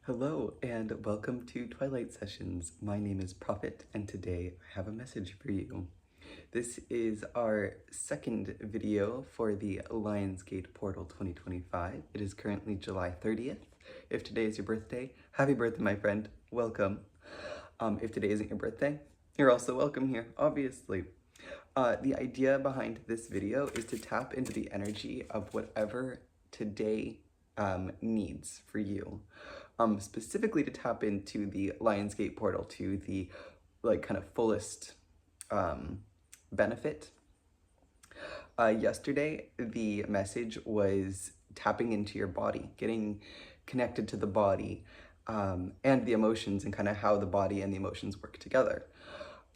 Hello and welcome to Twilight Sessions. My name is Prophet and today I have a message for you. This is our second video for the Lionsgate Portal 2025. It is currently July 30th. If today is your birthday, happy birthday my friend, welcome. If today isn't your birthday, you're also welcome here, obviously. The idea behind this video is to tap into the energy of whatever today needs for you. Specifically to tap into the Lionsgate portal to the kind of fullest benefit. Yesterday, the message was tapping into your body, getting connected to the body and the emotions and kind of how the body and the emotions work together.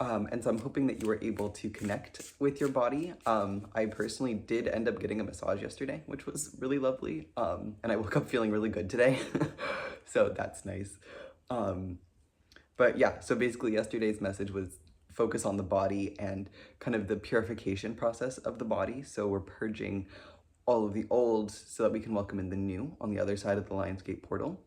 And so I'm hoping that you were able to connect with your body. I personally did end up getting a massage yesterday, which was really lovely. And I woke up feeling really good today. So that's nice. But yeah, so basically yesterday's message was focus on the body and kind of the purification process of the body. So we're purging all of the old so that we can welcome in the new on the other side of the Lionsgate portal.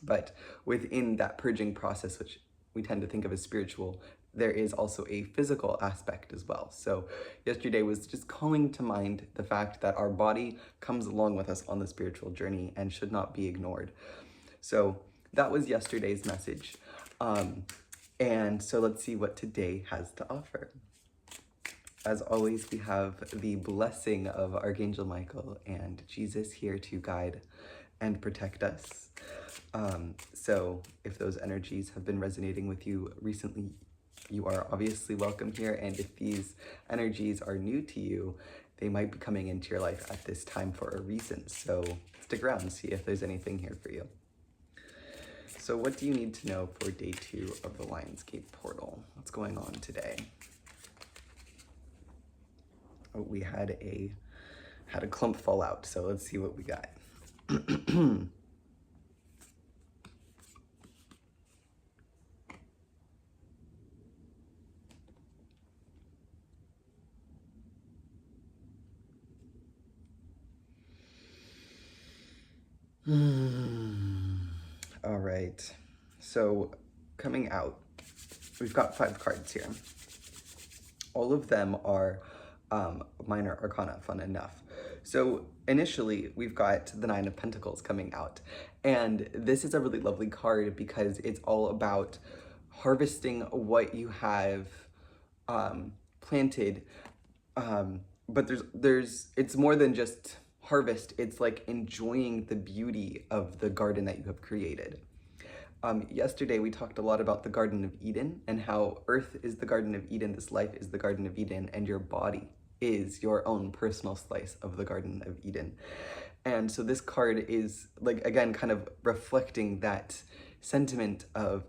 But within that purging process, which we tend to think of as spiritual, there is also a physical aspect as well. So yesterday was just calling to mind the fact that our body comes along with us on the spiritual journey and should not be ignored. So that was yesterday's message. And so let's see what today has to offer. As always, we have the blessing of Archangel Michael and Jesus here to guide and protect us. So if those energies have been resonating with you recently, you are obviously welcome here. And if these energies are new to you, they might be coming into your life at this time for a reason. So stick around and see if there's anything here for you. So what do you need to know for day 2 of the Lionsgate portal? What's going on today? Oh, we had a clump fall out, so let's see what we got. All right, so coming out, we've got 5 cards here. All of them are minor arcana, fun enough. So initially, we've got the 9 of Pentacles coming out. And this is a really lovely card because it's all about harvesting what you have planted. But it's more than just harvest. It's like enjoying the beauty of the garden that you have created. Yesterday, we talked a lot about the Garden of Eden and how Earth is the Garden of Eden, this life is the Garden of Eden, and your body is your own personal slice of the Garden of Eden. And so this card is, like, again, kind of reflecting that sentiment of,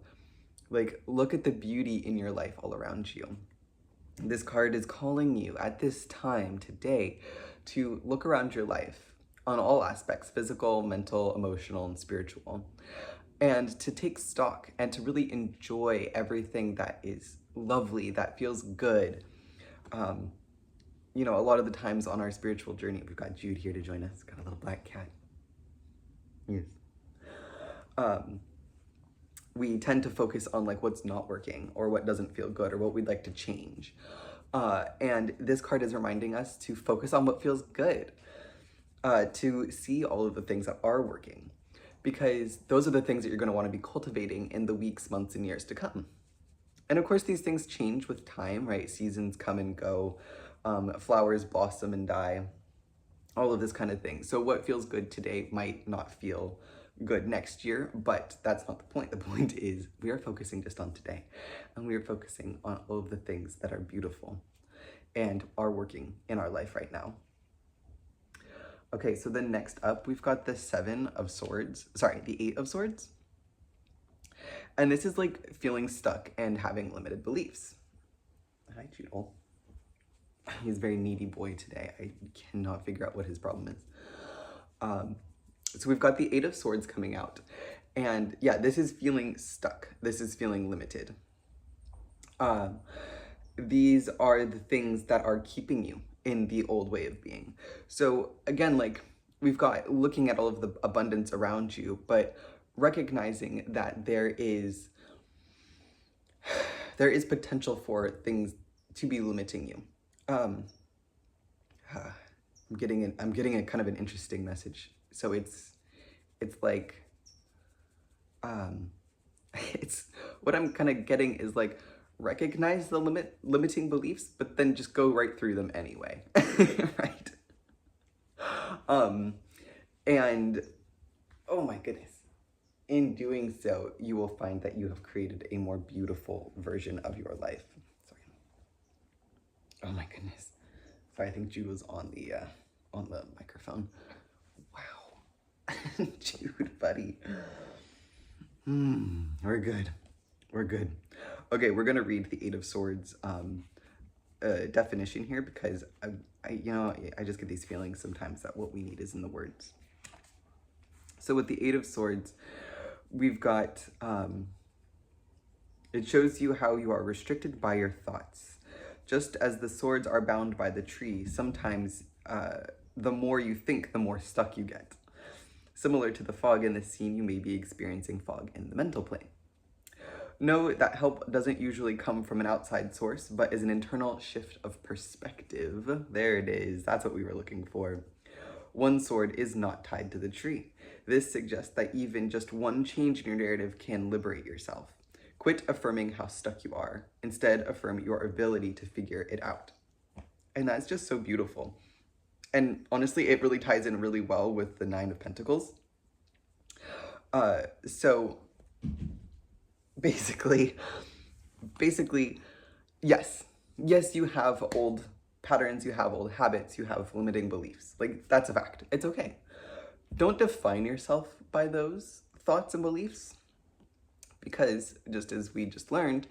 like, look at the beauty in your life all around you. This card is calling you at this time today to look around your life on all aspects, physical, mental, emotional, and spiritual, and to take stock and to really enjoy everything that is lovely, that feels good. You know, a lot of the times on our spiritual journey, we've got Jude here to join us, got a little black cat. Yes. We tend to focus on like what's not working or what doesn't feel good or what we'd like to change. And this card is reminding us to focus on what feels good, to see all of the things that are working, because those are the things that you're going to want to be cultivating in the weeks, months, and years to come. And of course, these things change with time, right? Seasons come and go, flowers blossom and die, all of this kind of thing. So what feels good today might not feel good next year, but that's not the point. The point is we are focusing just on today, and we are focusing on all of the things that are beautiful and are working in our life right now. Okay, so then next up, we've got the 7 of Swords, sorry, the 8 of Swords. And this is like feeling stuck and having limited beliefs. Hi, Cheetle. He's a very needy boy today. I cannot figure out what his problem is. So we've got the 8 of Swords coming out. And yeah, this is feeling stuck. This is feeling limited. These are the things that are keeping you in the old way of being. So again, like we've got looking at all of the abundance around you, but recognizing that there is potential for things to be limiting you. I'm getting a kind of an interesting message. So it's like, it's what I'm kind of getting is like, recognize the limiting beliefs, but then just go right through them anyway, right? And oh my goodness, in doing so, you will find that you have created a more beautiful version of your life. Sorry. Oh my goodness. Sorry, I think Jude was on the microphone. Wow. Jude, buddy. We're good. We're good. Okay, we're gonna read the Eight of Swords definition here, because I just get these feelings sometimes that what we need is in the words. So with the Eight of Swords, we've got, it shows you how you are restricted by your thoughts. Just as the swords are bound by the tree, sometimes the more you think, the more stuck you get. Similar to the fog in the scene, you may be experiencing fog in the mental plane. Know that help doesn't usually come from an outside source, but is an internal shift of perspective. There it is. That's what we were looking for. One sword is not tied to the tree. This suggests that even just one change in your narrative can liberate yourself. Quit affirming how stuck you are. Instead, affirm your ability to figure it out. And that's just so beautiful. And honestly, it really ties in really well with the Nine of Pentacles. So basically, yes, you have old patterns, you have old habits, you have limiting beliefs. Like, that's a fact. It's okay. Don't define yourself by those thoughts and beliefs, because just as we just learned,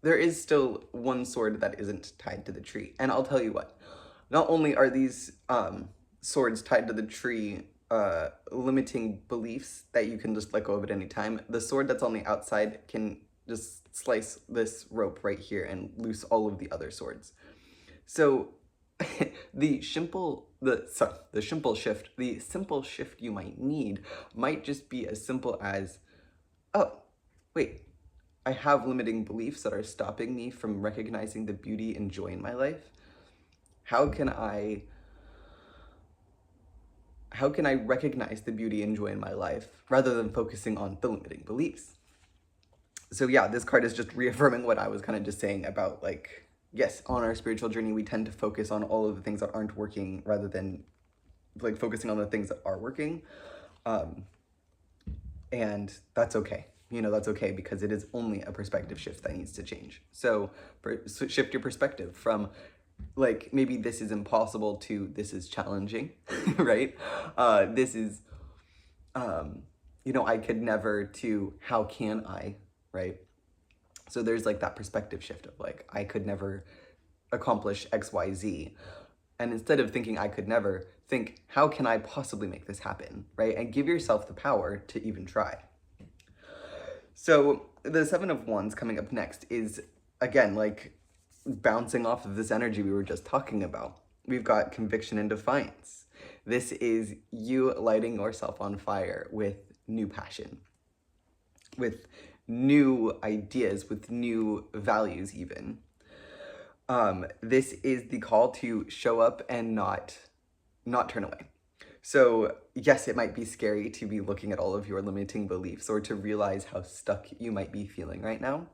there is still one sword that isn't tied to the tree. And I'll tell you what, not only are these swords tied to the tree limiting beliefs that you can just let go of at any time, the sword that's on the outside can just slice this rope right here and loose all of the other swords. So the simple shift you might need might just be as simple as, oh, wait, I have limiting beliefs that are stopping me from recognizing the beauty and joy in my life. How can I recognize the beauty and joy in my life rather than focusing on the limiting beliefs? So yeah, this card is just reaffirming what I was kind of just saying about, like, yes, on our spiritual journey, we tend to focus on all of the things that aren't working rather than like focusing on the things that are working. And that's okay. That's okay, because it is only a perspective shift that needs to change. So shift your perspective from, like, maybe this is impossible to this is challenging, right? This is, I could never, to how can I, right? So there's like that perspective shift of like, I could never accomplish X, Y, Z. And instead of thinking I could never, think, how can I possibly make this happen, right? And give yourself the power to even try. So the Seven of Wands coming up next is, again, like bouncing off of this energy we were just talking about. We've got conviction and defiance. This is you lighting yourself on fire with new passion, with new ideas, with new values even. This is the call to show up and not turn away. So yes, it might be scary to be looking at all of your limiting beliefs or to realize how stuck you might be feeling right now,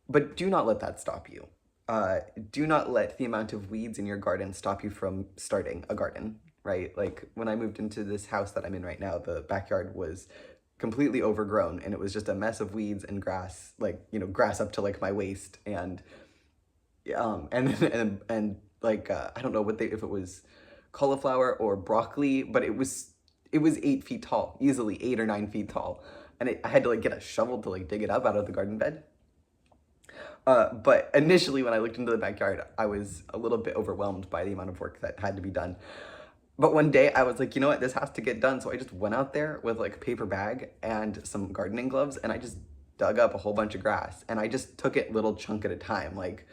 but do not let that stop you. Do not let the amount of weeds in your garden stop you from starting a garden, right? Like when I moved into this house that I'm in right now, the backyard was completely overgrown and it was just a mess of weeds and grass, like, grass up to like my waist, and like, I don't know if it was cauliflower or broccoli, but it was 8 feet tall, easily 8 or 9 feet tall. And I had to like get a shovel to like dig it up out of the garden bed. But initially when I looked into the backyard, I was a little bit overwhelmed by the amount of work that had to be done. But one day I was like, you know what, this has to get done. So I just went out there with like a paper bag and some gardening gloves, and I just dug up a whole bunch of grass, and I just took it little chunk at a time, like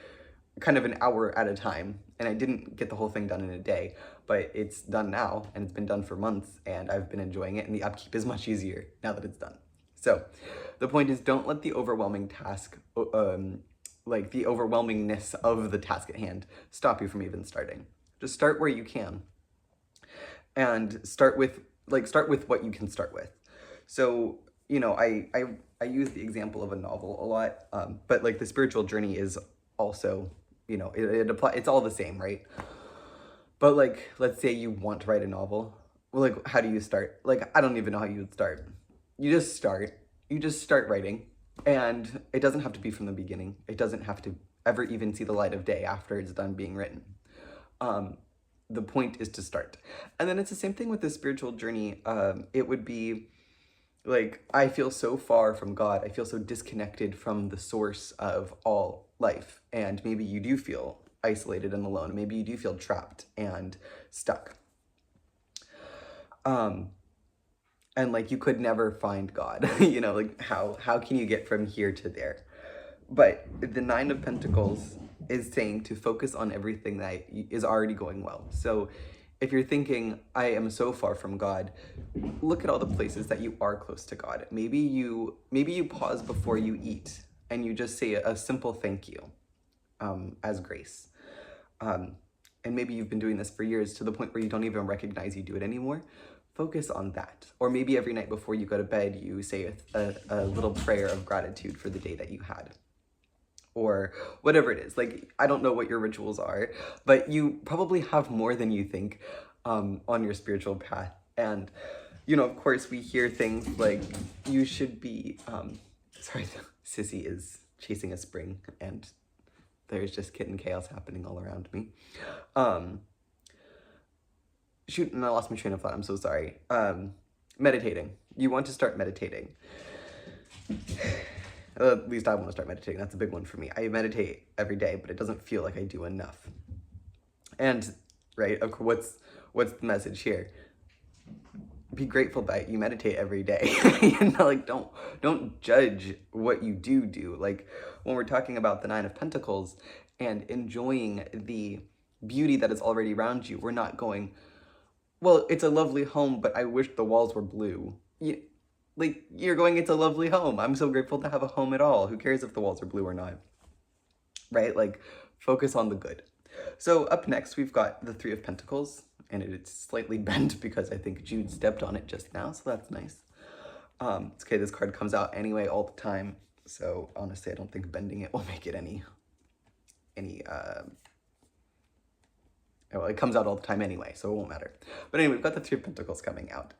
kind of an hour at a time. And I didn't get the whole thing done in a day, but it's done now, and it's been done for months, and I've been enjoying it, and the upkeep is much easier now that it's done. So the point is, don't let the overwhelming task, like the overwhelmingness of the task at hand, stop you from even starting. Just start where you can, and start with what you can start with. So, you know, I use the example of a novel a lot, but like the spiritual journey is also, you know, it's all the same, right? But like, let's say you want to write a novel. Well, like, how do you start? Like, I don't even know how you would start. You just start. You just start writing. And it doesn't have to be from the beginning. It doesn't have to ever even see the light of day after it's done being written. The point is to start. And then it's the same thing with the spiritual journey. It would be like, I feel so far from God. I feel so disconnected from the source of all life. And maybe you do feel isolated and alone. Maybe you do feel trapped and stuck. And like, you could never find God, you know, like how can you get from here to there? But the Nine of Pentacles is saying to focus on everything that is already going well. So if you're thinking, I am so far from God, look at all the places that you are close to God. Maybe you pause before you eat and you just say a simple thank you, as grace. And maybe you've been doing this for years to the point where you don't even recognize you do it anymore. Focus on that. Or maybe every night before you go to bed, you say a little prayer of gratitude for the day that you had. Or whatever it is. Like, I don't know what your rituals are, but you probably have more than you think on your spiritual path. And, you know, of course, we hear things like, you should be, sorry, Sissy is chasing a spring, and there's just kitten chaos happening all around me. Shoot, and I lost my train of thought, I'm so sorry. Meditating. You want to start meditating. At least I want to start meditating. That's a big one for me. I meditate every day, but it doesn't feel like I do enough. And, right, what's the message here? Be grateful that you meditate every day. You know, like, don't judge what you do. Like, when we're talking about the Nine of Pentacles and enjoying the beauty that is already around you, we're not going, well, it's a lovely home, but I wish the walls were blue. You're going, it's a lovely home. I'm so grateful to have a home at all. Who cares if the walls are blue or not? Right? Like, focus on the good. So up next, we've got the Three of Pentacles, and it's slightly bent because I think Jude stepped on it just now, so that's nice. It's okay, this card comes out anyway all the time, so honestly, I don't think bending it will make it well, it comes out all the time anyway, so it won't matter. But anyway, we've got the Three of Pentacles coming out.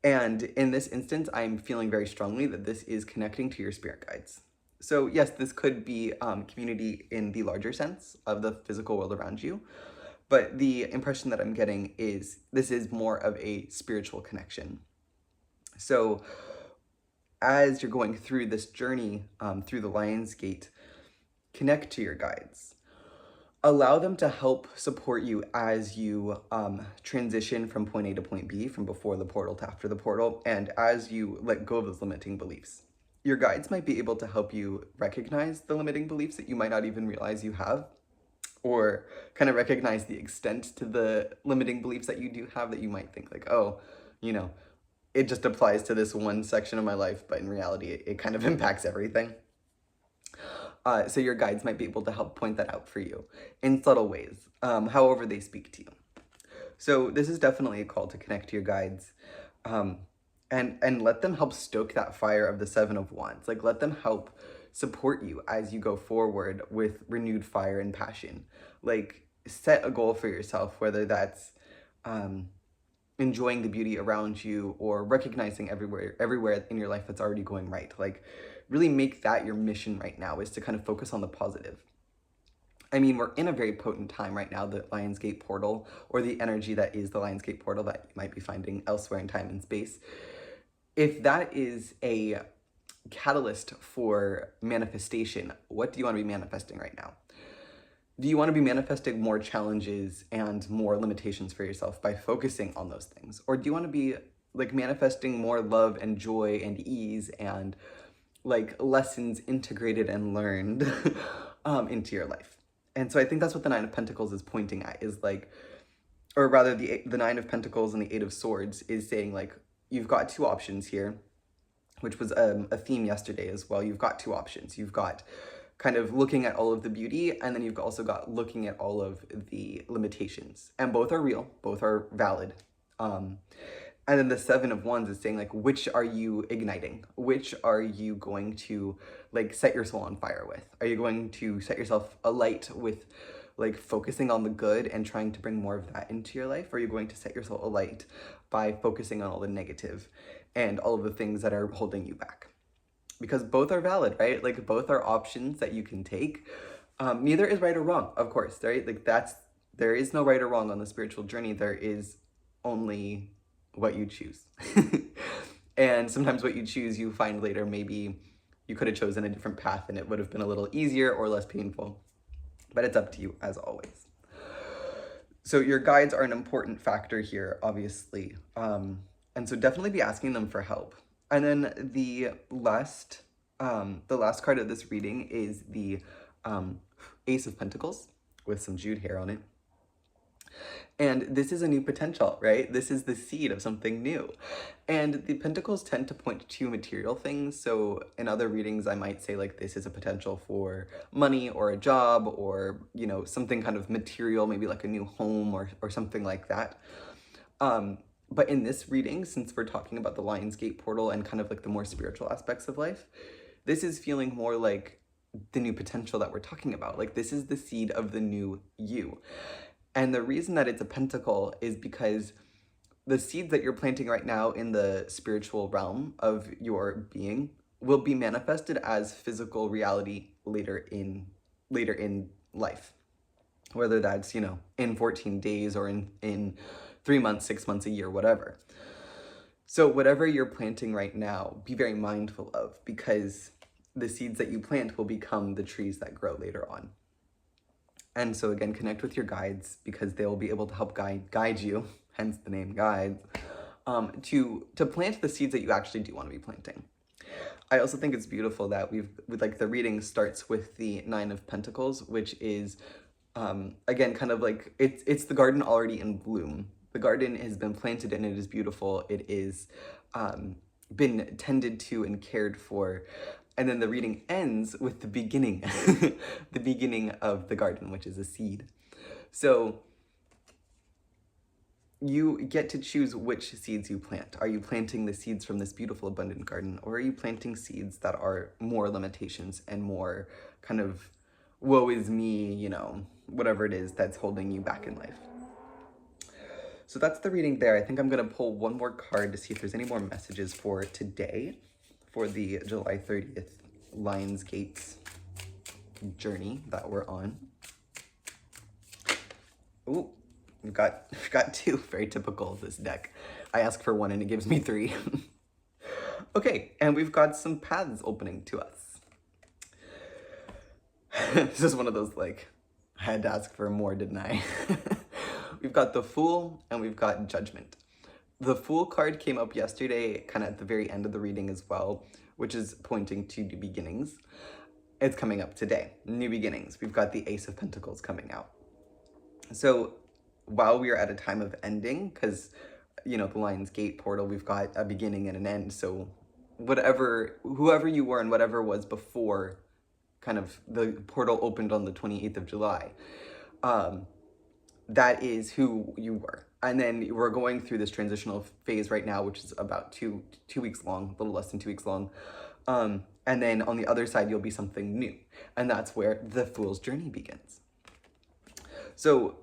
And in this instance, I'm feeling very strongly that this is connecting to your spirit guides. So yes, this could be community in the larger sense of the physical world around you. But the impression that I'm getting is this is more of a spiritual connection. So as you're going through this journey through the Lion's Gate, connect to your guides. Allow them to help support you as you transition from point A to point B, from before the portal to after the portal, and as you let go of those limiting beliefs. Your guides might be able to help you recognize the limiting beliefs that you might not even realize you have, or kind of recognize the extent to the limiting beliefs that you do have that you might think like, oh, you know, it just applies to this one section of my life, but in reality, it kind of impacts everything. So your guides might be able to help point that out for you in subtle ways, however they speak to you. So this is definitely a call to connect to your guides, and let them help stoke that fire of the Seven of Wands. Like, let them help support you as you go forward with renewed fire and passion. Like, set a goal for yourself, whether that's enjoying the beauty around you or recognizing everywhere in your life that's already going right. Like, really make that your mission right now, is to kind of focus on the positive. I mean, we're in a very potent time right now, the Lion's Gate portal, or the energy that is the Lion's Gate portal that you might be finding elsewhere in time and space. If that is a catalyst for manifestation, what do you want to be manifesting right now? Do you want to be manifesting more challenges and more limitations for yourself by focusing on those things? Or do you want to be like manifesting more love and joy and ease and like lessons integrated and learned into your life? And so I think that's what the Nine of Pentacles is pointing at, is like, or rather the Nine of Pentacles and the Eight of Swords is saying like, you've got two options here. which was a theme yesterday as well. You've got two options. You've got kind of looking at all of the beauty, and then you've also got looking at all of the limitations. And both are real, both are valid. And then the Seven of Wands is saying, like, which are you igniting? Which are you going to, like, set your soul on fire with? Are you going to set yourself alight with, like, focusing on the good and trying to bring more of that into your life? Or are you going to set your soul alight by focusing on all the negative and all of the things that are holding you back? Because both are valid, right? Like, both are options that you can take. Neither is right or wrong, of course, right? Like, there is no right or wrong on the spiritual journey. There is only what you choose. And sometimes what you choose, you find later, maybe you could have chosen a different path and it would have been a little easier or less painful. But it's up to you, as always. So your guides are an important factor here, obviously. And so definitely be asking them for help. And then the last card of this reading is the Ace of Pentacles with some Jude hair on it. And this is a new potential, right? This is the seed of something new. And the pentacles tend to point to material things. So in other readings, I might say, like, this is a potential for money or a job or, you know, something kind of material, maybe like a new home or something like that. But in this reading, since we're talking about the Lion's Gate portal and kind of like the more spiritual aspects of life, this is feeling more like the new potential that we're talking about. Like, this is the seed of the new you. And the reason that it's a pentacle is because the seeds that you're planting right now in the spiritual realm of your being will be manifested as physical reality later in life. Whether that's, you know, in 14 days or in 3 months, 6 months, a year, whatever. So whatever you're planting right now, be very mindful of, because the seeds that you plant will become the trees that grow later on. And so again, connect with your guides, because they will be able to help guide you, hence the name guides, to plant the seeds that you actually do want to be planting. I also think it's beautiful that like the reading starts with the Nine of Pentacles, which is, again, kind of like, it's the garden already in bloom. The garden has been planted and it is beautiful. It is been tended to and cared for. And then the reading ends with the beginning, the beginning of the garden, which is a seed. So you get to choose which seeds you plant. Are you planting the seeds from this beautiful, abundant garden, or are you planting seeds that are more limitations and more kind of woe is me, you know, whatever it is that's holding you back in life? So that's the reading there. I think I'm going to pull one more card to see if there's any more messages for today, for the July 30th Lion's Gates journey that we're on. Ooh, we've got two. Very typical of this deck. I ask for one and it gives me three. Okay, and we've got some paths opening to us. This is one of those, like, I had to ask for more, didn't I? We've got the Fool and we've got Judgment. The Fool card came up yesterday, kind of at the very end of the reading as well, which is pointing to new beginnings. It's coming up today, new beginnings. We've got the Ace of Pentacles coming out. So while we are at a time of ending, because, you know, the Lion's Gate portal, we've got a beginning and an end. So whoever you were and whatever was before kind of the portal opened on the 28th of July, that is who you were. And then we're going through this transitional phase right now, which is about two weeks long, a little less than 2 weeks long. And then on the other side, you'll be something new. And that's where the Fool's journey begins. So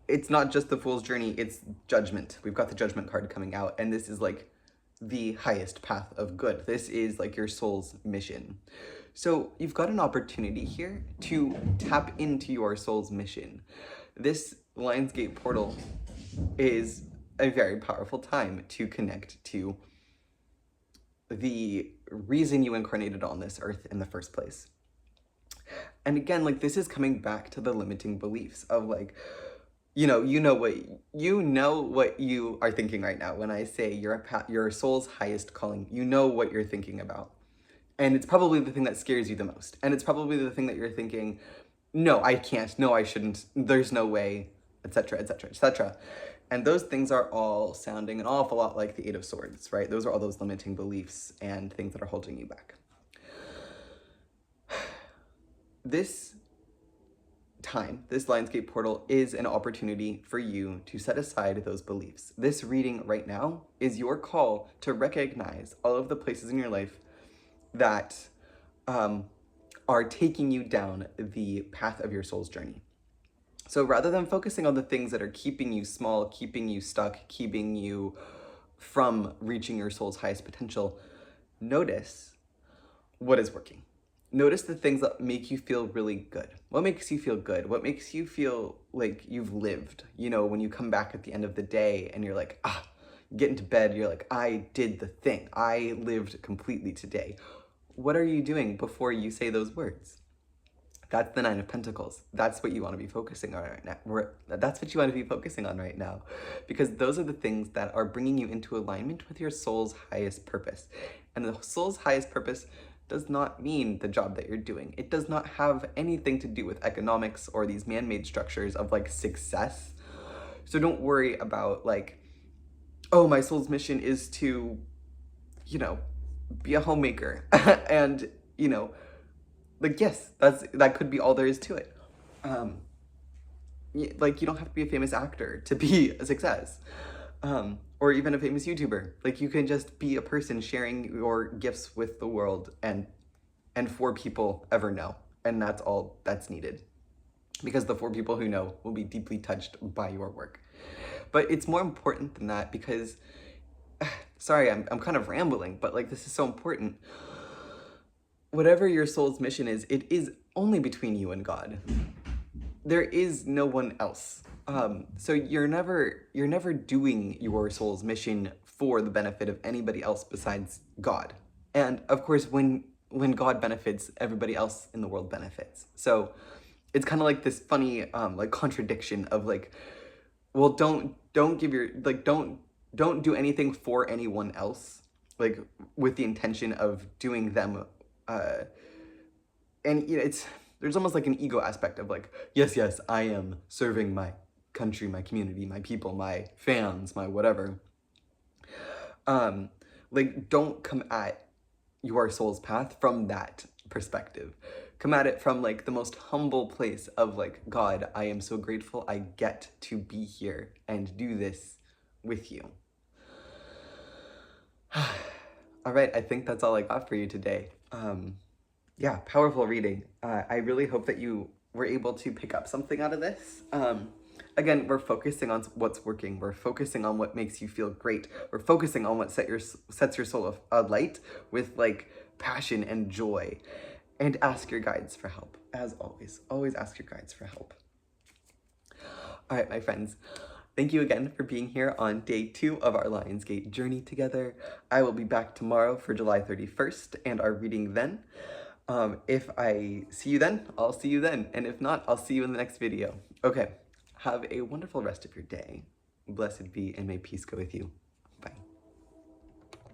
it's not just the Fool's journey, it's Judgment. We've got the Judgment card coming out, and this is like the highest path of good. This is like your soul's mission. So you've got an opportunity here to tap into your soul's mission. This Lion's Gate portal is a very powerful time to connect to the reason you incarnated on this earth in the first place. And again, like, this is coming back to the limiting beliefs of, like, you know what you are thinking right now when I say your soul's highest calling. You know what you're thinking about. And it's probably the thing that scares you the most. And it's probably the thing that you're thinking, no, I can't, no, I shouldn't, there's no way, etc., etc., etc. And those things are all sounding an awful lot like the Eight of Swords, right? Those are all those limiting beliefs and things that are holding you back. This time, this Lionsgate portal is an opportunity for you to set aside those beliefs. This reading right now is your call to recognize all of the places in your life that are taking you down the path of your soul's journey. So rather than focusing on the things that are keeping you small, keeping you stuck, keeping you from reaching your soul's highest potential, notice what is working. Notice the things that make you feel really good. What makes you feel good? What makes you feel like you've lived? You know, when you come back at the end of the day and you're like, get into bed, you're like, I did the thing. I lived completely today. What are you doing before you say those words? That's the Nine of Pentacles. That's what you want to be focusing on right now. That's what you want to be focusing on right now. Because those are the things that are bringing you into alignment with your soul's highest purpose. And the soul's highest purpose does not mean the job that you're doing. It does not have anything to do with economics or these man-made structures of like success. So don't worry about like, oh, my soul's mission is to, you know, be a homemaker. And, you know, like, yes, that could be all there is to it. Like, you don't have to be a famous actor to be a success. Or even a famous YouTuber. Like, you can just be a person sharing your gifts with the world and four people ever know. And that's all that's needed. Because the four people who know will be deeply touched by your work. But it's more important than that because, sorry, I'm kind of rambling, but like, this is so important. Whatever your soul's mission is, it is only between you and God. There is no one else. So you're never doing your soul's mission for the benefit of anybody else besides God. And of course, when God benefits, everybody else in the world benefits. So it's kind of like this funny like contradiction of like, well, don't give your like don't do anything for anyone else, like with the intention of doing them. And you know, there's almost like an ego aspect of like, yes, I am serving my country, my community, my people, my fans, my whatever. Like, don't come at your soul's path from that perspective. Come at it from like the most humble place of like, God, I am so grateful I get to be here and do this with you. All right, I think that's all I got for you today. Yeah, powerful reading. I really hope that you were able to pick up something out of this. Again, we're focusing on what's working. We're focusing on what makes you feel great. We're focusing on what sets your soul alight with like passion and joy. And ask your guides for help, as always. Always ask your guides for help. All right, my friends. Thank you again for being here on day 2 of our Lionsgate journey together. I will be back tomorrow for July 31st and our reading then. If I see you then, I'll see you then. And if not, I'll see you in the next video. Okay, have a wonderful rest of your day. Blessed be, and may peace go with you.